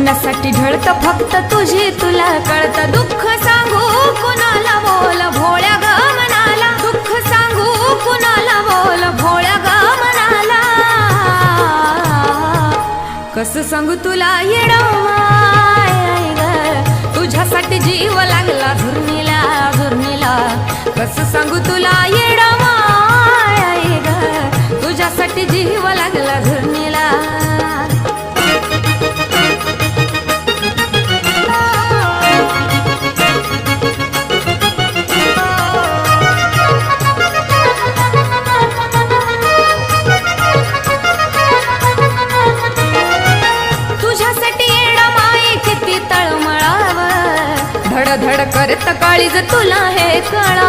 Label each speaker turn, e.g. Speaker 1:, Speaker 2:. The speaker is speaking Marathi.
Speaker 1: मनासाठी ढळत फक्त तुझी तुला कळत दुःख सांगू कुणाला बोल भोळ्या ग मनाला दुःख सांगू कुणाला बोल भोळ्या ग मनाला कस सांगू तुला येडं माय ग तुझ्यासाठी जीव लागला झुरणीला झुरणीला कस सांगू तुला येडं माय ग तुझ्यासाठी जीव लागला झुरणीला धड धड करत काळीज तुला हे कळा